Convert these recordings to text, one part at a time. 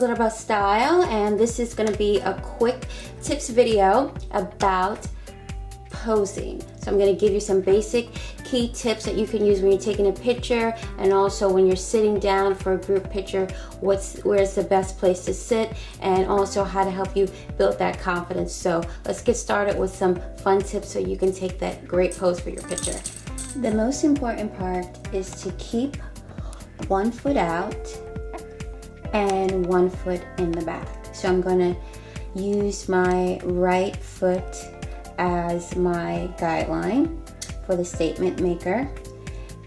little about style, and this is going to be a quick tips video about posing. So I'm going to give you some basic key tips that you can use when you're taking a picture, and also when you're sitting down for a group picture, where's the best place to sit, and also how to help you build that confidence. So let's get started with some fun tips so you can take that great pose for your picture. The most important part is to keep one foot out and one foot in the back. So I'm going to use my right foot as my guideline for the statement maker,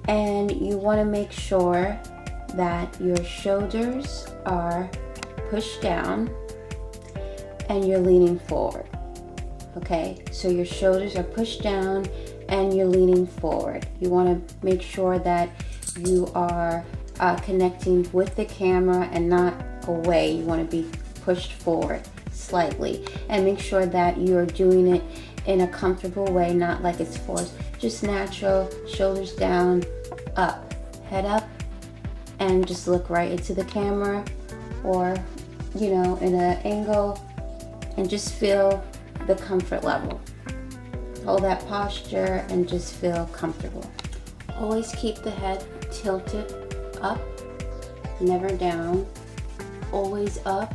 and you want to make sure that your shoulders are pushed down and you're leaning forward. Okay, so your shoulders are pushed down and you're leaning forward. You want to make sure that you are connecting with the camera and not away. You want to be pushed forward slightly, and make sure that you're doing it in a comfortable way, not like it's forced, just natural. Shoulders down, up, head up, and just look right into the camera, or in an angle, and just feel the comfort level. Hold that posture and just feel comfortable. Always keep the head tilted up, never down, always up.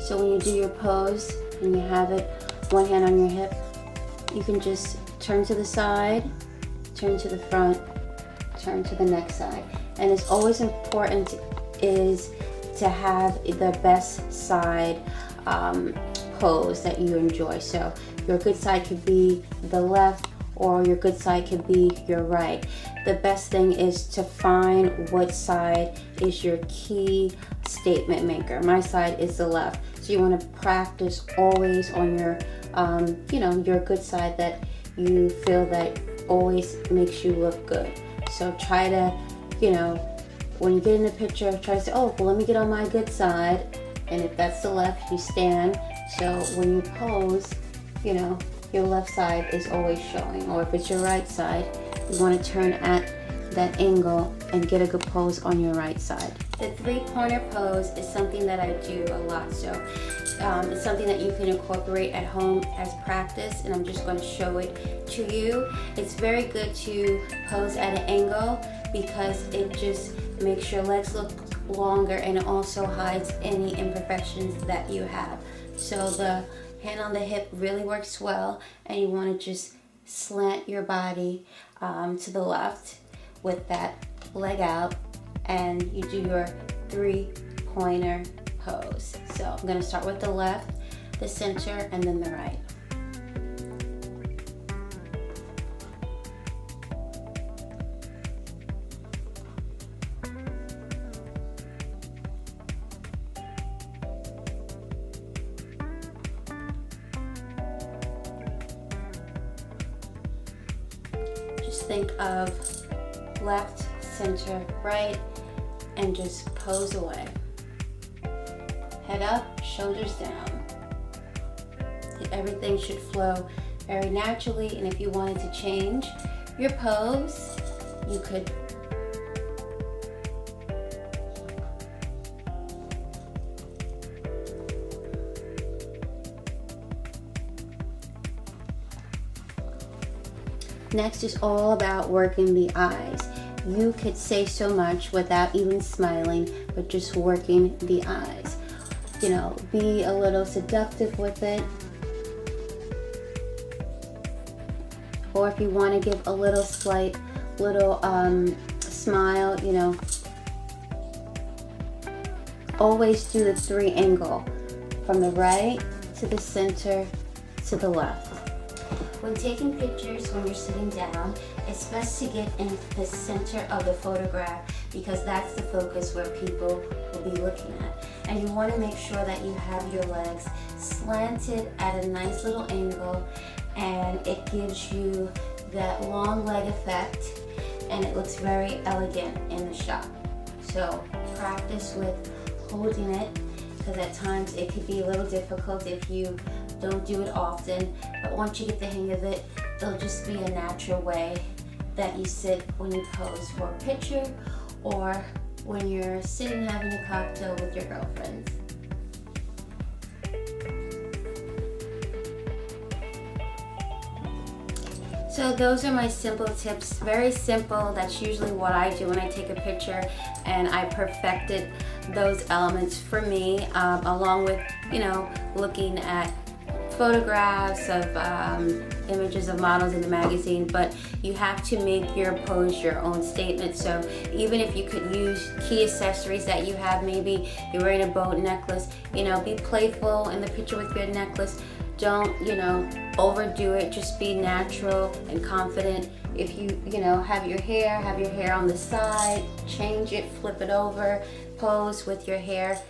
So when you do your pose and you have it one hand on your hip, you can just turn to the side, turn to the front, turn to the next side. And it's always important is to have the best side pose that you enjoy. So your good side could be the left, or your good side could be your right. The best thing is to find what side is your key statement maker. My side is the left. So you want to practice always on your, your good side that you feel that always makes you look good. So try to, when you get in the picture, try to say, oh, well, let me get on my good side. And if that's the left, you stand. So when you pose, your left side is always showing. Or if it's your right side, you want to turn at that angle and get a good pose on your right side. The three-pointer pose is something that I do a lot. So it's something that you can incorporate at home as practice, and I'm just going to show it to you. It's very good to pose at an angle because it just makes your legs look longer, and it also hides any imperfections that you have. So the hand on the hip really works well, and you want to just slant your body to the left with that leg out, and you do your three-pointer pose. So I'm going to start with the left, the center, and then the right. Just think of left, center, right, and just pose away. Head up, shoulders down. Everything should flow very naturally, and if you wanted to change your pose, you could Next is all about working the eyes. You could say so much without even smiling, but just working the eyes. Be a little seductive with it. Or if you want to give a little slight smile, always do the three angle from the right to the center to the left. When taking pictures, when you're sitting down, it's best to get in the center of the photograph because that's the focus where people will be looking at. And you want to make sure that you have your legs slanted at a nice little angle, and it gives you that long leg effect, and it looks very elegant in the shot. So practice with holding it, because at times it could be a little difficult if you don't do it often, but once you get the hang of it, it'll just be a natural way that you sit when you pose for a picture or when you're sitting having a cocktail with your girlfriends. So those are my simple tips, very simple. That's usually what I do when I take a picture, and I perfected those elements for me, along with, you know, looking at photographs of images of models in the magazine. But you have to make your pose your own statement. So even if you could use key accessories that you have, maybe you're wearing a boat necklace, you know, be playful in the picture with your necklace. Don't, you know, overdo it. Just be natural and confident. If you know, have your hair on the side, change it, flip it over, pose with your hair,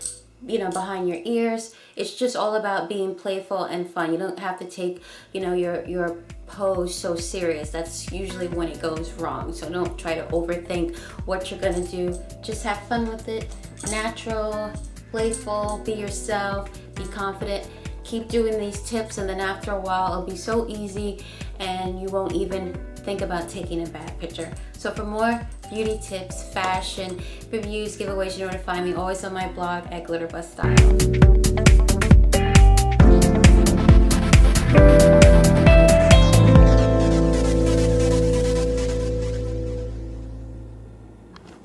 you know, behind your ears. It's just all about being playful and fun. You don't have to take, you know, your pose so serious. That's usually when it goes wrong. So don't try to overthink what you're gonna do. Just have fun with it. Natural, playful, be yourself, be confident. Keep doing these tips, and then after a while it'll be so easy and you won't even think about taking a bad picture. So for more beauty tips, fashion, reviews, giveaways, you know where to find me. Always on my blog at Glitterbuzz Style.